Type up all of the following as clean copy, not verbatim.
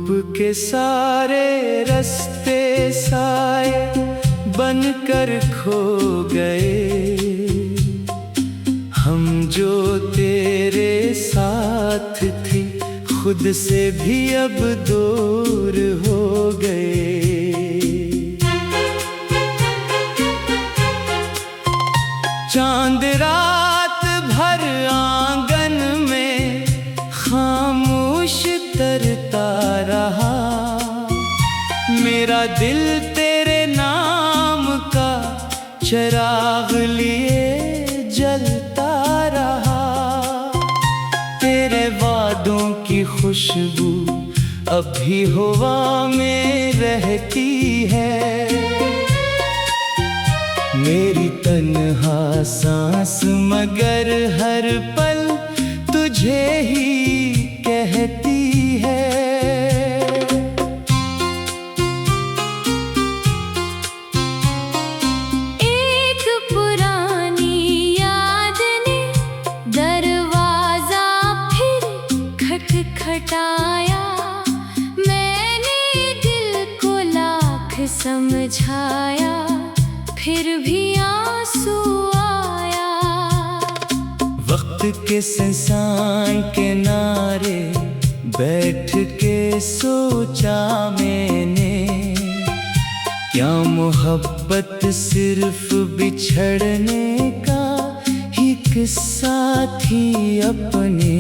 के सारे रास्ते साए बनकर खो गए। हम जो तेरे साथ थे खुद से भी अब दूर हो गए। चांद रात भर आंगन में खामोश तरता रहा। मेरा दिल तेरे नाम का चिराग लिए जलता रहा। तेरे वादों की खुशबू अब भी हवा में रहती है। मेरी तन्हा सांस मगर हर पल तुझे ही कहती है। एक पुरानी याद ने दरवाजा फिर खटखटाया। मैंने दिल को लाख समझाया, फिर भी आंसू आया। वक्त के सुनसान किनारे बैठ के सोचा मैंने, क्या मोहब्बत सिर्फ बिछड़ने का ही किस्सा थी अपने।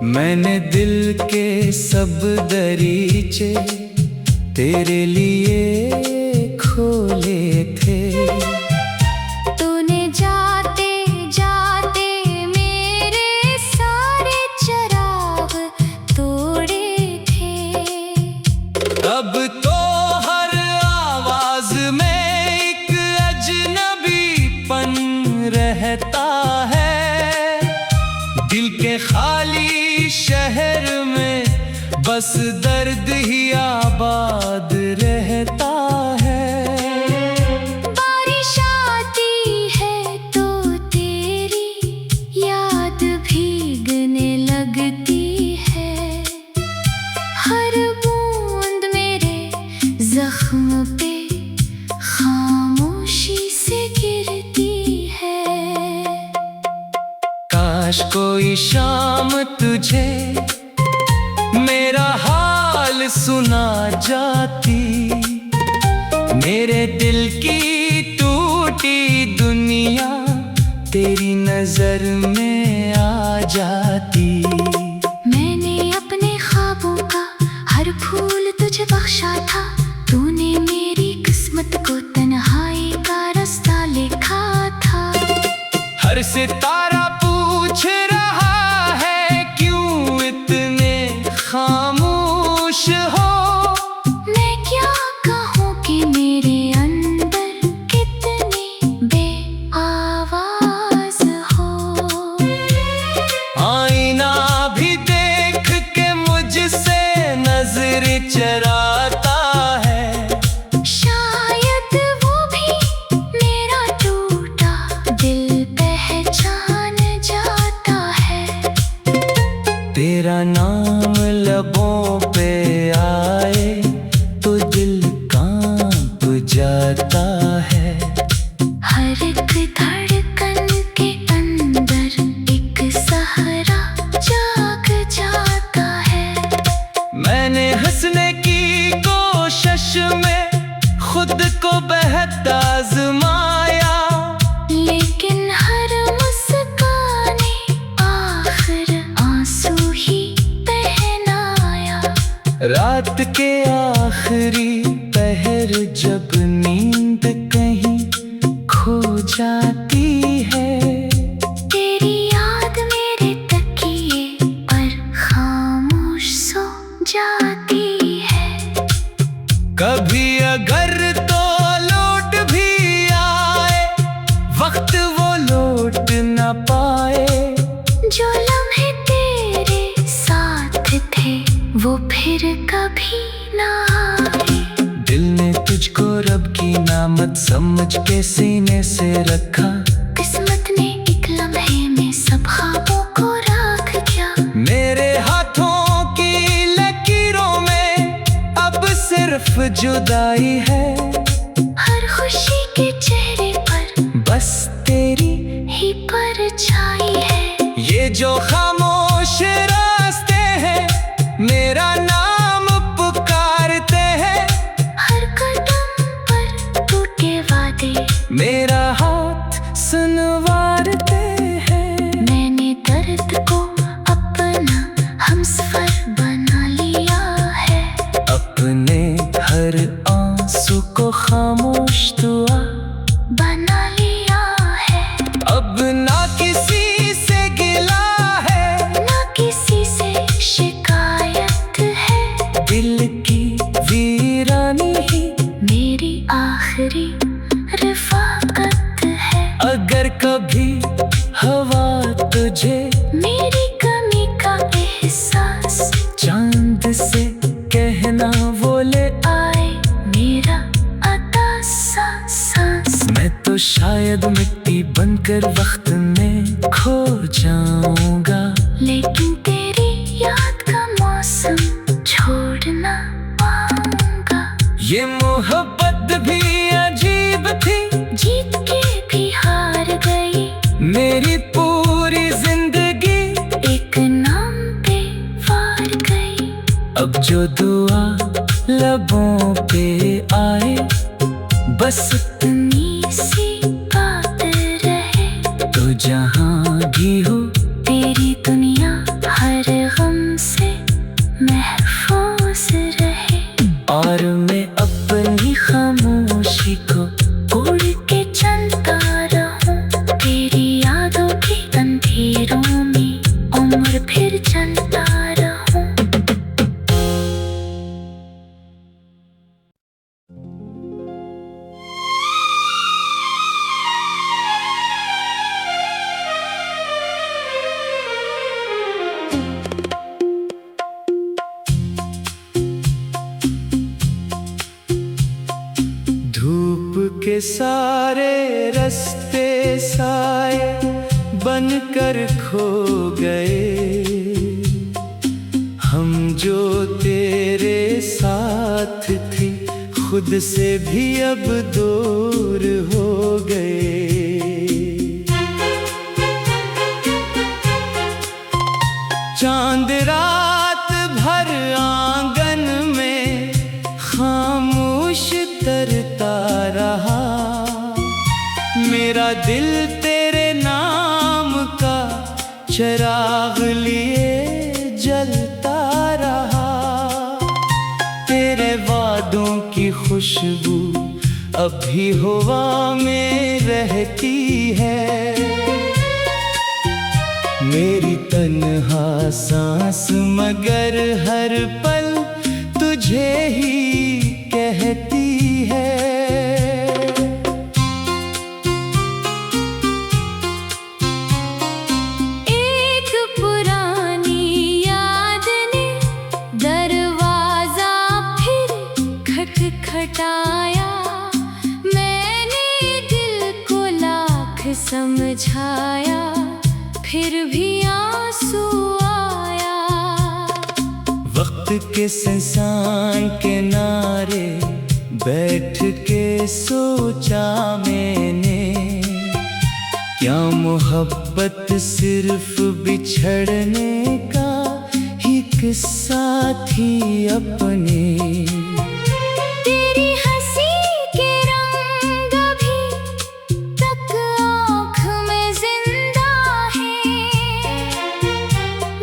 मैंने दिल के सब दरीचे तेरे लिए खोले थे। तूने जाते जाते मेरे सारे चिराग तोड़े थे। अब तो हर आवाज में एक अजनबीपन रहता है। दिल के खाली शहर में बस दर्द ही आबाद रहता है। बारिश आती है तो तेरी याद भीगने लगती है। हर बूंद मेरे जख्म पे खामोशी से गिरती है। काश कोई शाम तुझे मेरा हाल सुना जाती। मेरे दिल की टूटी दुनिया तेरी नजर में आ जाती। मैंने अपने ख्वाबों का हर फूल तुझे बख्शा था। तूने मेरी किस्मत को तन्हाई का रास्ता लिखा था। हर सितारा पूछ रहा है क्यों इतने खामोश हो। मैं क्या कहूँ कि मेरे अंदर कितनी बेआवाज हो। आईना भी देख के मुझसे नजर चराता है। शायद वो भी मेरा टूटा दिल पहचान जाता है। तेरा नाम लबों पे आए तो दिल कांप जाता है। हर एक धड़कन के अंदर एक सहारा जाग जाता है। मैंने हंसने की कोशिश में खुद को बेहद आजमाया। लेकिन हर मुस्काने आखिर आंसू ही पहनाया। रात के आखिरी पहर जब नींद कहीं खो जाती है। तेरी याद मेरे तकिए पर खामोश सो जाती है। कभी अगर तो लौट भी आए वक्त वो लौट न पाए। जो मत समझ के सीने से रखा। किस्मत ने एक लम्हे में सब ख्वाबों को राख दिया। मेरे हाथों की लकीरों में अब सिर्फ जुदाई है। हर खुशी के चेहरे पर बस तेरी ही परछाई है। ये जो खामोश रास्ते हैं मेरा नाम पुकारते हैं। हर कदम पर टूटे वादे मेरा हाथ सुनवारते हैं। मैंने दर्द को अपना हमसफर बना लिया है। अपने हर आंसू को खामोश दुआ बना लिया है। अब ना किसी से गिला है ना किसी से शिकायत है। दिल की वीरानी ही मेरी आखिरी रफ़ाकत है। अगर कभी हवा तुझे मेरी कमी का एहसास चांद से कहना वो ले आए मेरा अता सा सांस। मैं तो शायद मिट्टी बनकर वक्त में खो जाऊंगा। लेकिन तेरी याद का मौसम छोड़ ना पाऊंगा। ये मोहब्बत भी अजीब थी जीत के भी हार गई। मेरी पूरी जिंदगी एक नाम पे वार गई। अब जो दुआ लबों पे आए बस इतनी सी बात रहे। तो जहां भी हो तेरी दुनिया हर गम से महफूज रहे। और मैं अपनी खामोशी को उड़ के चलता रहूं तेरी यादों की अंधेरों में उम्र फिर चलता रहूं। धूप के सारे रास्ते साए बनकर खो गए। हम जो तेरे साथ थे खुद से भी अब दूर हो गए। चांद रात भर आंगन में खामोश तरता रहा। मेरा दिल तेरे नाम का चिराग लिए जलता रहा। तेरे वादों की खुशबू अभी हवा में रहती है। मेरी तन्हा सांस मगर हर पल तुझे ही कहती है। एक पुरानी याद ने दरवाजा फिर खटखटाया। मैंने दिल को लाख समझाया फिर भी आंसू आया। वक्त के संसान किनारे बैठ के सोचा मैंने। क्या मोहब्बत सिर्फ बिछड़ने का ही किस्सा थी अपने। तेरी हंसी के रंग भी तक आँख में जिंदा है।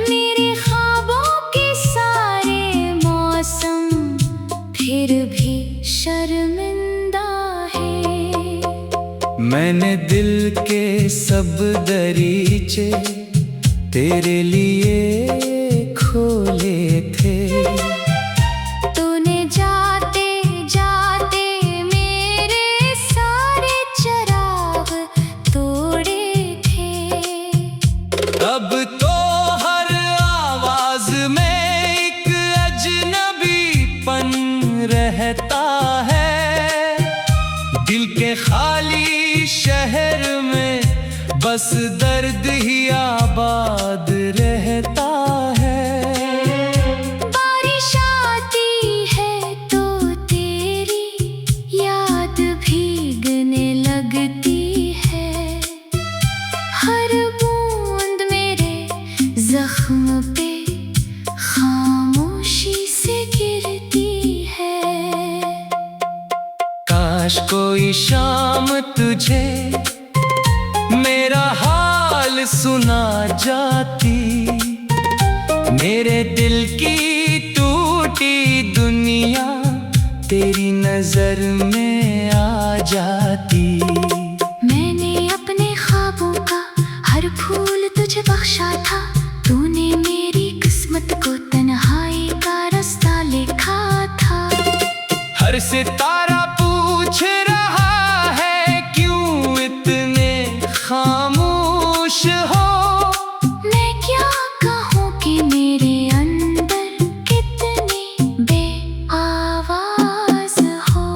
मेरे ख्वाबों के सारे मौसम फिर भी शर्मिंदा है। मैंने दिल के सब दरीचे तेरे लिए खोले थे। तूने जाते जाते मेरे सारे चिराग तोड़े थे। अब तो हर आवाज में एक अजनबीपन रहता है। दिल बस दर्द ही आबाद रहता है। बारिश आती है तो तेरी याद भीगने लगती है। हर बूंद मेरे जख्म पे खामोशी से गिरती है। काश कोई शाम तुझे मेरा हाल सुना जाती, मेरे दिल की टूटी दुनिया तेरी नजर में आ जाती। मैंने अपने ख्वाबों का हर फूल तुझे बख्शा था, तूने मेरी किस्मत को तन्हाई का रास्ता लिखा था। हर सितारा पूछ रहा है क्यों इतने खामोश हो। मैं क्या कहूँ कि मेरे अंदर कितनी बेआवाज हो।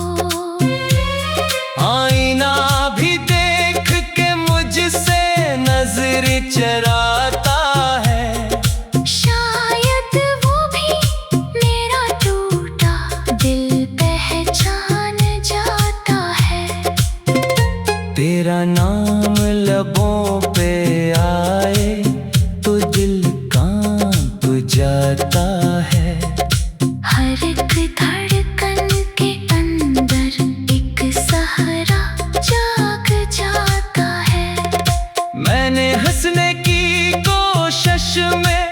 आईना भी देख के मुझसे नजर चराता है, शायद वो भी मेरा टूटा दिल पहचान जाता है। तेरा नाम लबों पे आए तो दिल कांप जाता है। हर एक धड़कन के अंदर एक सहारा जाग जाता है। मैंने हंसने की कोशिश में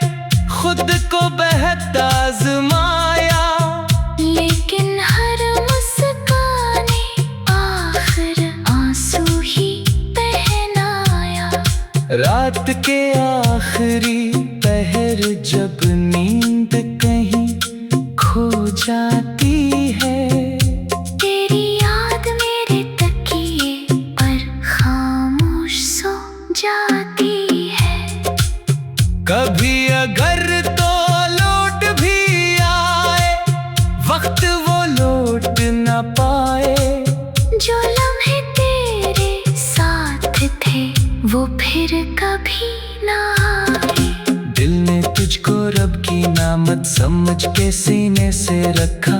खुद को बेहद आजमाया, लेकिन हर मुस्काने आखिर आंसू ही पहनाया। रात के आखिरी पहर जब नींद कहीं खो जाती है, तेरी याद मेरे तकिए पर खामोश सो जाती है। कभी अगर तो लौट भी आए वक्त वो लौट न पाए। जो लम्हे तेरे साथ थे वो फिर कभी ना आए। दिल ने तुझको रब की नामत समझ के सीने से रखा,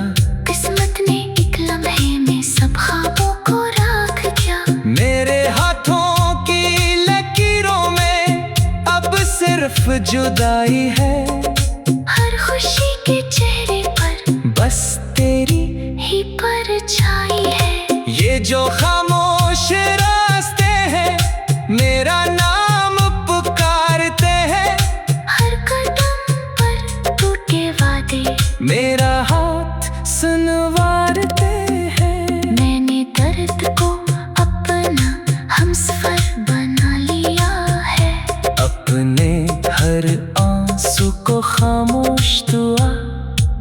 किस्मत ने एक लम्हे में सब ख्वाबों को राख दिया। मेरे हाथों की लकीरों में अब सिर्फ जुदाई है। हर खुशी के चेहरे पर बस तेरी ही परछाई है। ये जो खामोश रास्ते हैं मेरा नाम पुकारते हैं। हर कदम पर टूटे वादे मेरा हाथ सुनवारते हैं। मैंने दर्द को अपना हमसफर बना लिया है। अपने हर आंसू को खामोश दुआ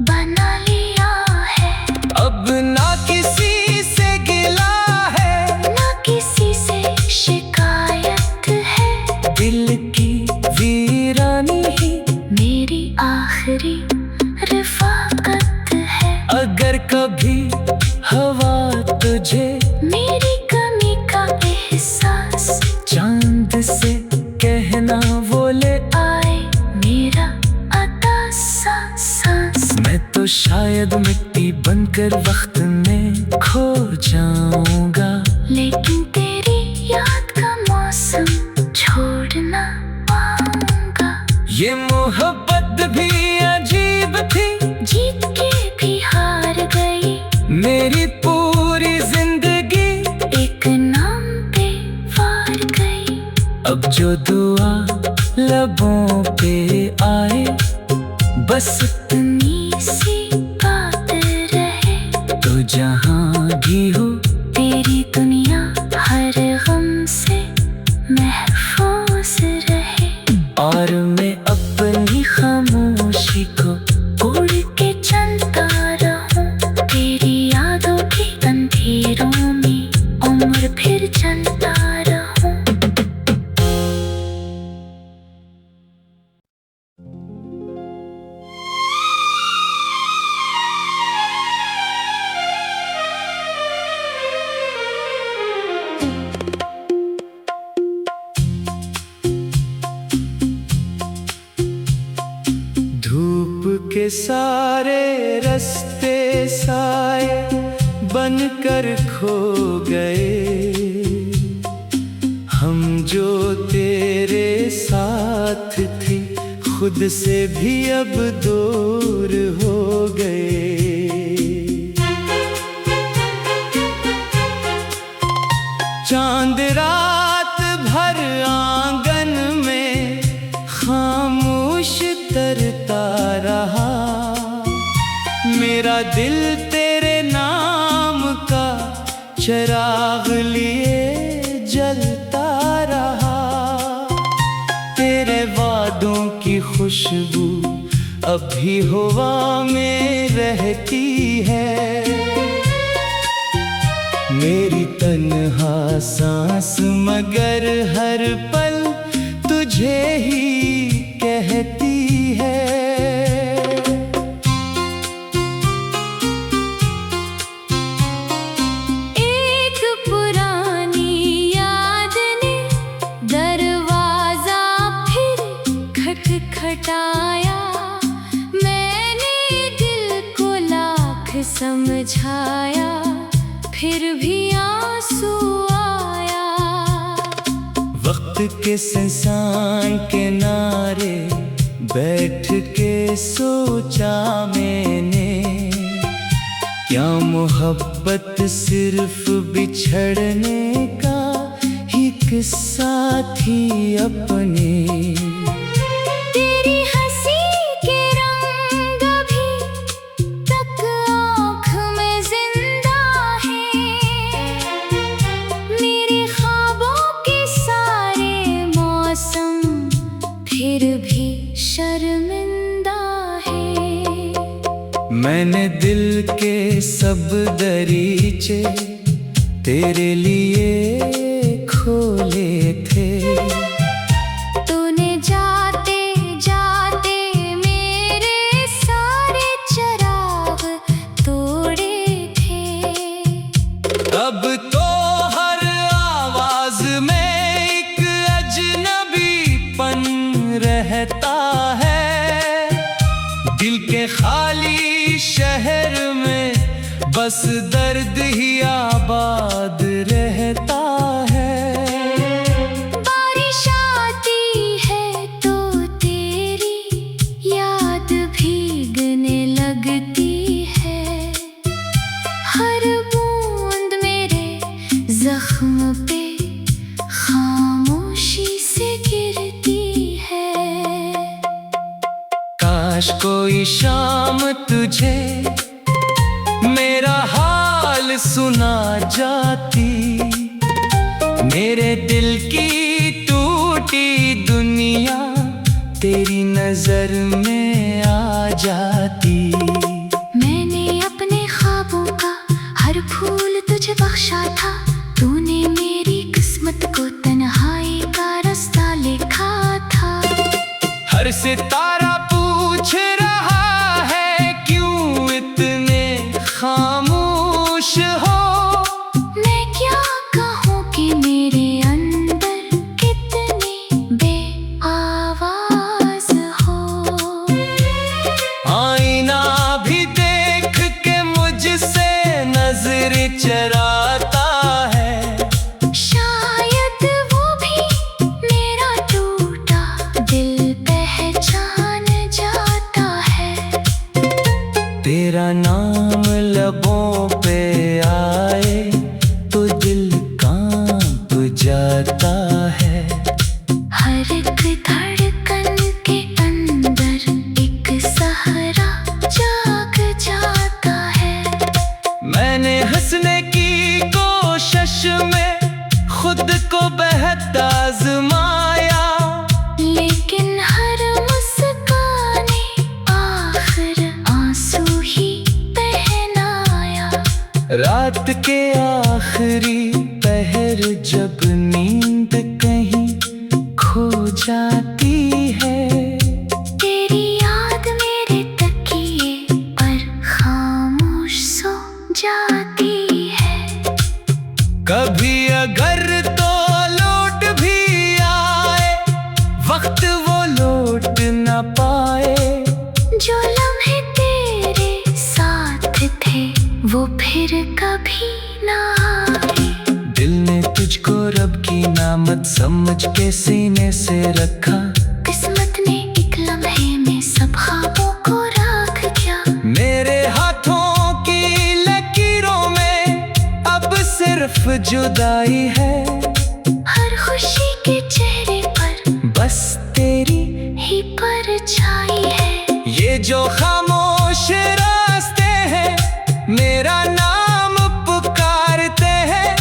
बना लिया है। अब ना किसी से गिला है ना किसी से शिकायत है। दिल की वीरानी ही मेरी आखिरी रिफाकत है। अगर कभी हवा तुझे मेरी कमी का एहसास चांद से कहना वो ले आए मेरा अता सा सांस। मैं तो शायद मिट्टी बनकर वक्त में खो जाऊंगा, लेकिन तेरी याद का मौसम छोड़ ना पाऊंगा। ये मोहब्बत भी अजीब थी, जीत के भी हार गई। मेरी पूरी जिंदगी एक नाम पे वार गई। अब जो दुआ लबों पे आए बस इतनी सी बात रहे। तो जहां भी हो तेरी दुनिया हर गम से महफूज रहे। और मैं अपनी खामोशी को उड़ के चलता रहूं तेरी यादों के अंधेरों में, उम्र फिर चलता रहूं। के सारे रास्ते साए बनकर खो गए। हम जो तेरे साथ थे खुद से भी अब दूर हो गए। चांद रात भर आंगन में खामोश तरता रहा। मेरा दिल तेरे नाम का चिराग लिए जलता रहा। तेरे वादों की खुशबू अब भी हवा में रहती है। मेरी तन्हा सांस मगर हर पल तुझे ही कहती है। एक पुरानी याद ने दरवाजा फिर खटखटाया। मैंने दिल को लाख समझाया, फिर भी आंसू आया। वक्त के सुनसान किनारे बैठ के सोचा मैंने, क्या मोहब्बत सिर्फ बिछड़ने का ही किस्सा थी अपने। मैंने दिल के सब दरीचे तेरे लिए खोले थे। तूने जाते जाते मेरे सारे चिराग तोड़े थे। अब तो हर आवाज में एक अजनबीपन रहता है। दिल के खाली शहर में बस दर्द ही आबाद रहता है। बारिश आती है तो तेरी याद भीगने लगती है। हर बूंद मेरे जख्म पे खामोशी से गिरती है। काश कोई शाम तुझे मेरा हाल सुना जाती। मेरे दिल की टूटी दुनिया तेरी नजर में आ जाती। मैंने अपने ख्वाबों का हर फूल तुझे बख्शा था। तूने मेरी किस्मत को तन्हाई का रास्ता लिखा था। हर सितारा पूछ रहा है क्यों इतने खामोश हो। मैं क्या कहूँ कि मेरे अंदर कितनी बेआवाज हो। आईना भी देख के मुझसे नजर चराता है। शायद वो भी मेरा टूटा दिल पहचान जाता है। तेरा नाम लबों पे आए तो दिल कांप जाता है। हर एक धड़कन के अंदर एक सहारा जाग जाता है। मैंने हंसने की कोशिश में खुद को बेहद आजमाया। लेकिन हर मुस्काने आखिर आंसू ही पहनाया। रात के आखिरी पहर जब नींद कहीं खो जाती है। तेरी याद मेरे तकिए पर खामोश सो जाती है। कभी अगर तो लौट भी आए वक्त वो लौट न पाए। जो लम्हे तुझको रब की नामत समझ के सीने से रखा। किस्मत ने एक लम्हे में सब ख्वाबों को राख दिया। मेरे हाथों की लकीरों में अब सिर्फ जुदाई है। हर खुशी के चेहरे पर बस तेरी ही परछाई है। ये जो खामोश रास्ते हैं मेरा नाम पुकारते हैं।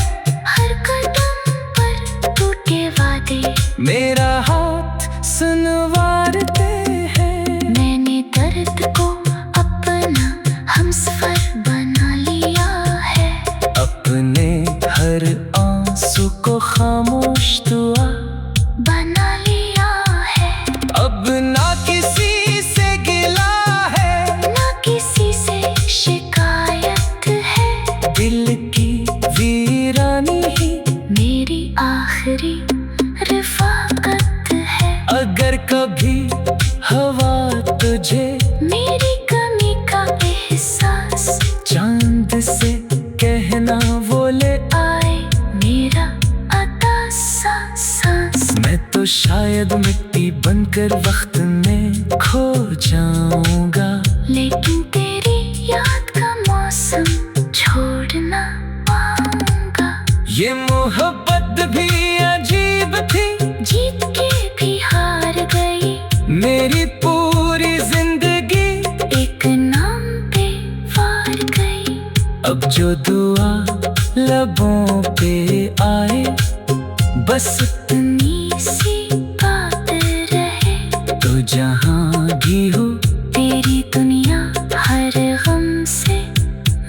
हर कदम पर टूटे वादे मेरा हाथ सुनवारते हैं। मैंने दर्द को अपना हमसफर बना लिया है। अपने हर आंसू को खामोश दुआ बना लिया है। अब ना किसी से गिला है ना किसी से शिकायत है। दिल की वीरानी ही मेरी आखिरी रिफाकत है। अगर कभी हवा तुझे मेरी कमी का एहसास चांद से कहना वो ले आए मेरा अता सा सांस। मैं तो शायद मिट्टी बनकर वक्त में खो जाऊंगा। लेकिन तेरी याद का मौसम छोड़ ना पाऊंगा। ये मोहब्बत भी अजीब थी जीत के भी हार गई। मेरी पूरी जिंदगी एक नाम पे वार गई। अब जो दुआ लबों पे आए बस इतनी सी बात रहे। तो जहां भी हो तेरी दुनिया हर गम से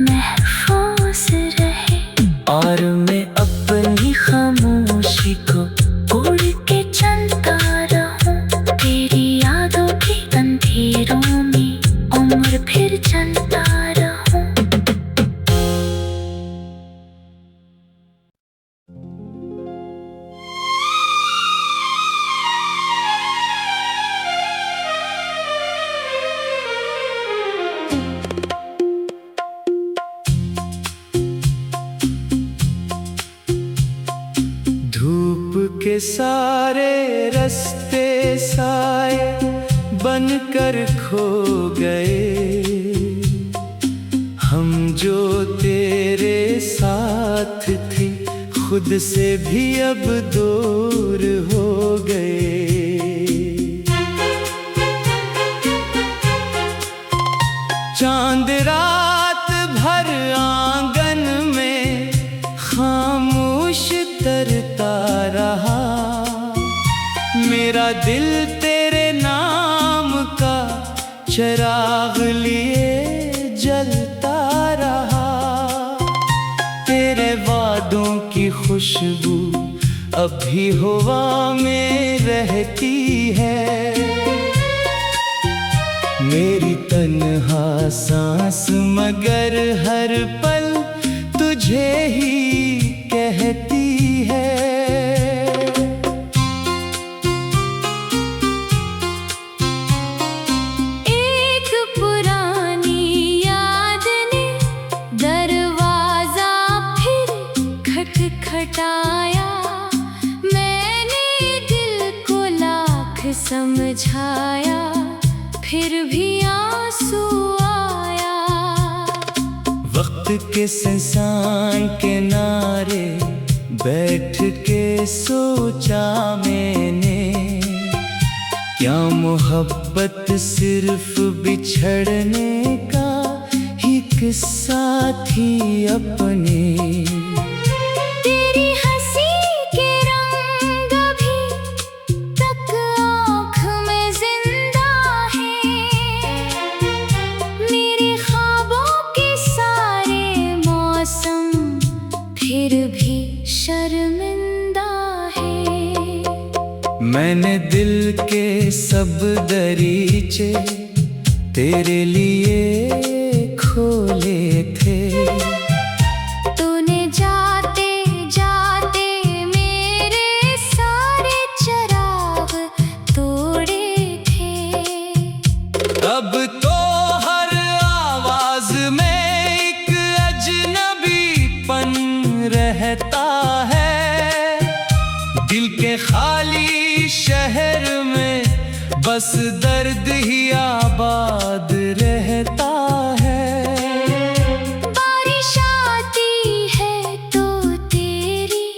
महफूज रहे। और मैं अपनी खामोशी को उड़ के चलता रहूं तेरी यादों के अंधेरों में उम्र फिर चलता रहूं। धूप के सारे रास्ते साए बनकर खो गए। हम जो तेरे साथ थे खुद से भी अब दूर हो गए। चांद रात भर आंगन में खामोश तरता रहा। मेरा दिल तेरे नाम का चिराग लिए जलता रहा। तेरे वादों की खुशबू अभी हवा में रहती है। मेरी तन्हा सांस मगर हर पल तुझे ही कहती है। एक पुरानी याद ने दरवाजा फिर खटखटाया। मैंने दिल को लाख समझाया फिर भी आंसू आया। वक्त के संसान किनारे बैठ के सोचा मैंने। क्या मोहब्बत सिर्फ बिछड़ने का ही किस्सा थी अपने। तेरी हंसी के रंग भी तक आँख में जिंदा है। मेरे ख्वाबों के सारे मौसम फिर भी शर्मिंदा है। मैंने दिल के सब दरीचे तेरे लिए खोले थे। तूने जाते जाते मेरे सारे चिराग तोड़े थे। अब तो हर आवाज में एक अजनबीपन रहता है। बस दर्द ही आबाद रहता है। बारिश आती है तो तेरी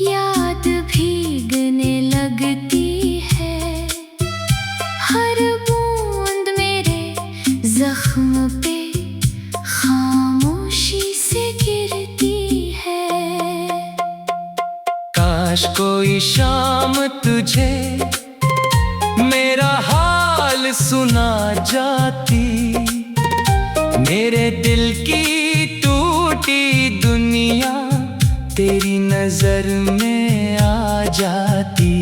याद भीगने लगती है। हर बूंद मेरे जख्म पे खामोशी से गिरती है। काश कोई शाम तुझे मेरा हाल सुना जाती, मेरे दिल की टूटी दुनिया तेरी नजर में आ जाती।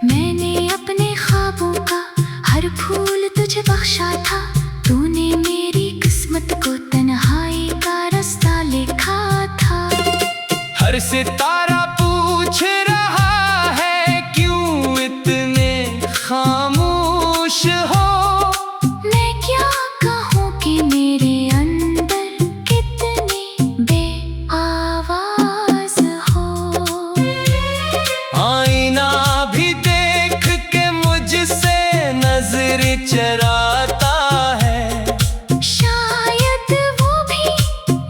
मैंने अपने ख्वाबों का हर फूल तुझे बख्शा था, तूने मेरी किस्मत को तन्हाई का रास्ता लिखा था। हर सितारा पूछ रहा है क्यों इतने खामोश हो। मैं क्या कहूँ कि मेरे अंदर कितनी बेआवाज हो। आईना भी देख के मुझसे नजर चराता है, शायद वो भी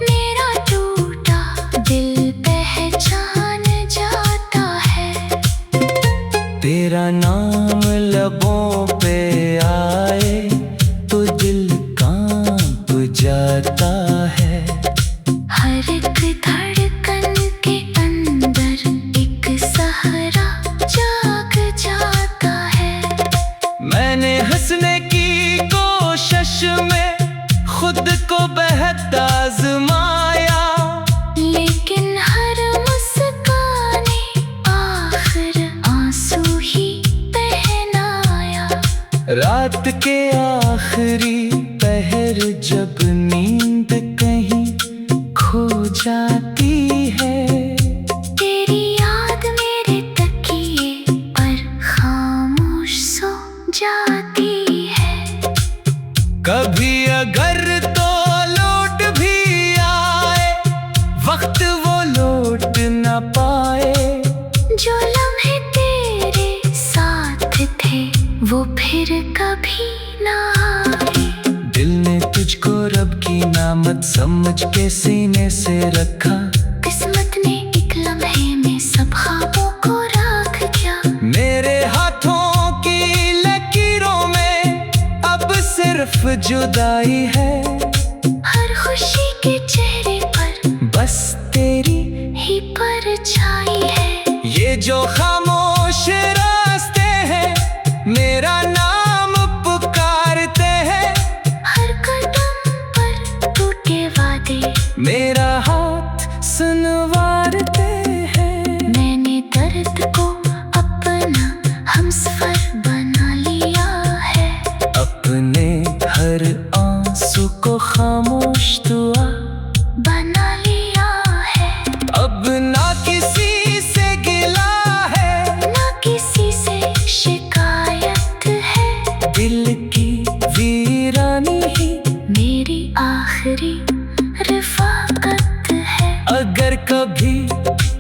मेरा टूटा दिल पहचान जाता है। तेरा नाम लबों पे आए तो दिल कांप जाता है। हर एक धड़कन के अंदर एक सहारा जाग जाता है। मैंने हंसने की कोशिश में खुद को बेहद आजमाया, लेकिन हर मुस्काने आखिर आंसू ही पहनाया। रात के आखिरी पहर जब नींद कहीं खो जाती है, तेरी याद मेरे तकिए पर खामोश सो जाती है। कभी अगर तो लौट भी आए वक्त वो लौट न पाए। जो लम्हे तेरे साथ थे वो फिर कभी ना आए। दिल ने तुझको रब की नामत समझ के सीने से रखा, किस्मत ने एक लम्हे में सब ख्वाबों को राख दिया। मेरे हाथों की लकीरों में अब सिर्फ जुदाई है। हर खुशी के चेहरे पर बस तेरी ही परछाई है। ये जो खामोश रास्ते हैं मेरा नाम पुकारते हैं। हर कदम पर टूटे वादे मेरा हाथ सुनवारते हैं। मैंने दर्द को अपना हमसफर बना लिया है। अपने हर आंसू को खामोश दुआ बना लिया है। अब ना किसी से गिला है ना किसी से शिकायत है। दिल की वीरानी ही मेरी आखिरी रिफाकत है। अगर कभी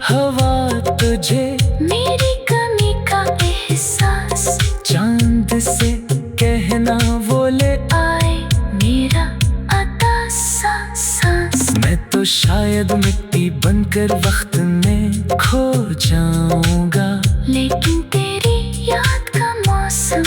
हवा तुझे मेरी कमी का एहसास चांद से कहना वो ले आए मेरा अता सा सांस। मैं तो शायद मिट्टी बनकर वक्त में खो जाऊंगा, लेकिन तेरी याद का मौसम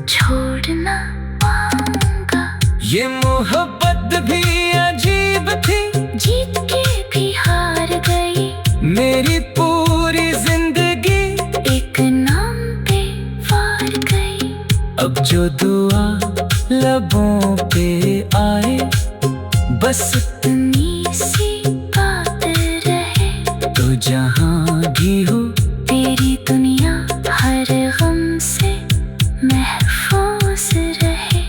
छोड़ ना पाऊंगा। ये मोहब्बत भी अजीब थी, जीत के भी हार गई। मेरी पूरी जिंदगी एक नाम पे वार गई। अब जो दुआ लबों पे आए बस इतनी सी बात रहे। तो जहां भी हो तेरी दुनिया हर गम से महफूज रहे।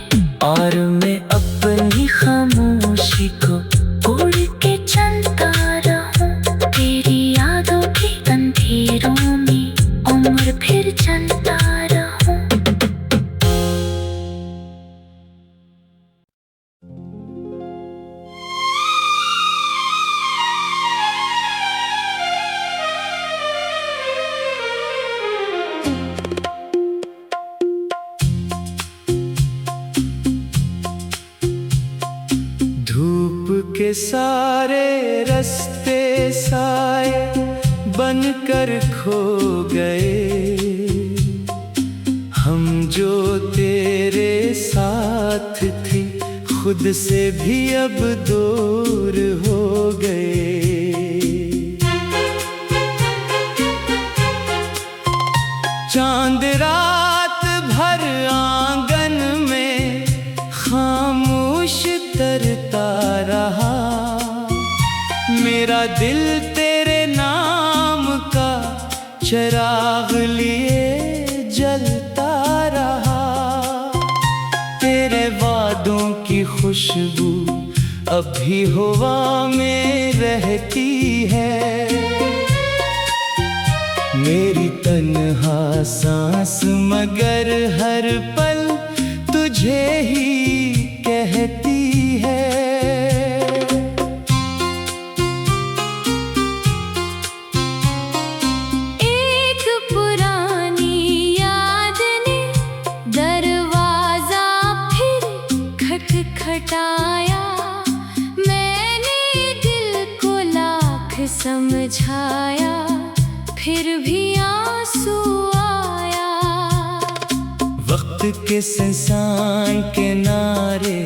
और मैं अपनी खामोशी को उड़ के चलता रहूं तेरी यादों की अंधेरों में उम्र फिर चलता रहूं। के सारे रास्ते साए बनकर खो गए। हम जो तेरे साथ थे खुद से भी अब दूर हो गए। चांद रात भर आंगन में खामोश तरता रहा। मेरा दिल तेरे नाम का चिराग लिए जलता रहा। तेरे वादों की खुशबू अब भी हवा में रहती है। मेरी तन्हा सांस मगर हर पल तुझे ही कहती है। एक पुरानी याद ने दरवाजा फिर खटखटाया। मैंने दिल को लाख समझाया, फिर भी आंसू आया। वक्त के सुनसान किनारे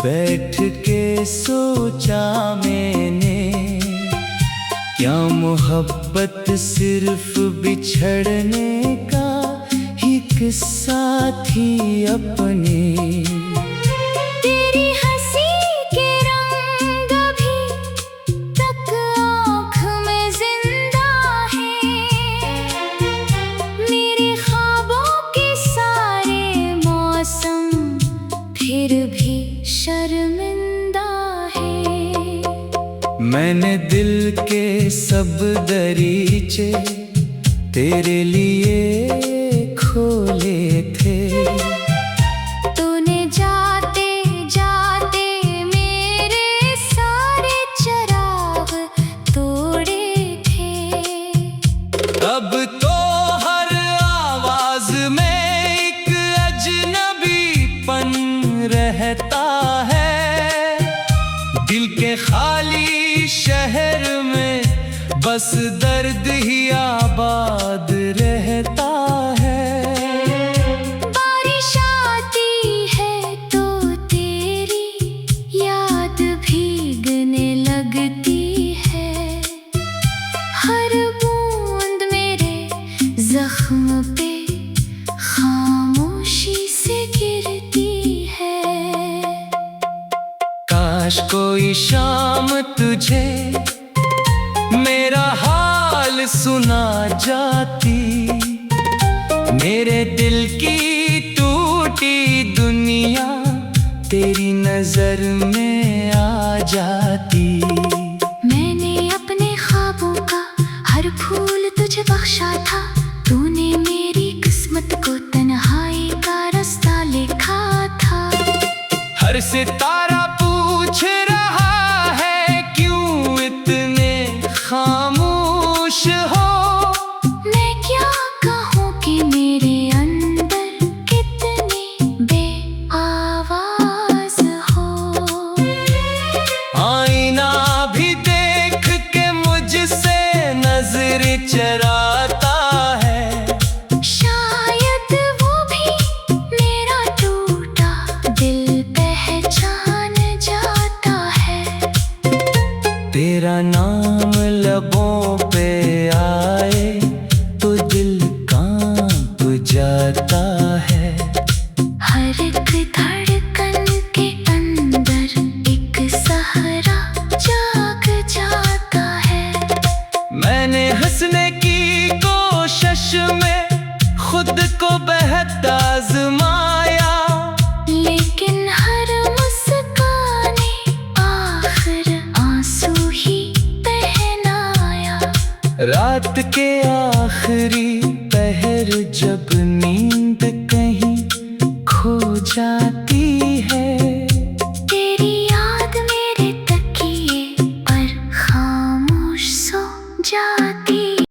बैठ के सोचा मैंने, क्या मोहब्बत सिर्फ बिछड़ने का ही किस्सा थी अपने। मैंने दिल के सब दरीचे तेरे लिए खोले थे। तूने जाते जाते मेरे सारे चिराग तोड़े थे। अब तो हर आवाज में एक अजनबीपन रहता है। दिल के खाली शहर में बस दर्द ही आबाद रहता है। बारिश आती है तो तेरी याद भीगने लगती है। हर बूंद मेरे जख्म पे खामोशी से गिरती है। काश कोई शाम तुझे मेरा हाल सुना जाती। मेरे दिल की टूटी दुनिया तेरी नजर में आ जाती। मैंने अपने ख्वाबों का हर फूल तुझे बख्शा था। तूने मेरी किस्मत को तन्हाई का रास्ता लिखा था। हर सितारा पूछ रहा है क्यों इतने खामोश हो। मैं क्या कहूँ कि मेरे अंदर कितनी बेआवाज हो। आईना भी देख के मुझसे नजर चराता है। शायद वो भी मेरा टूटा दिल पहचान जाता है। तेरा नाम लबों पे आए तो दिल कांप जाता है। हर एक धड़कन के अंदर एक सहारा जाग जाता है। मैंने हंसने की कोशिश में खुद को बेहद आजमाया। लेकिन हर मुस्काने आखिर आंसू ही पहनाया। रात के आखिरी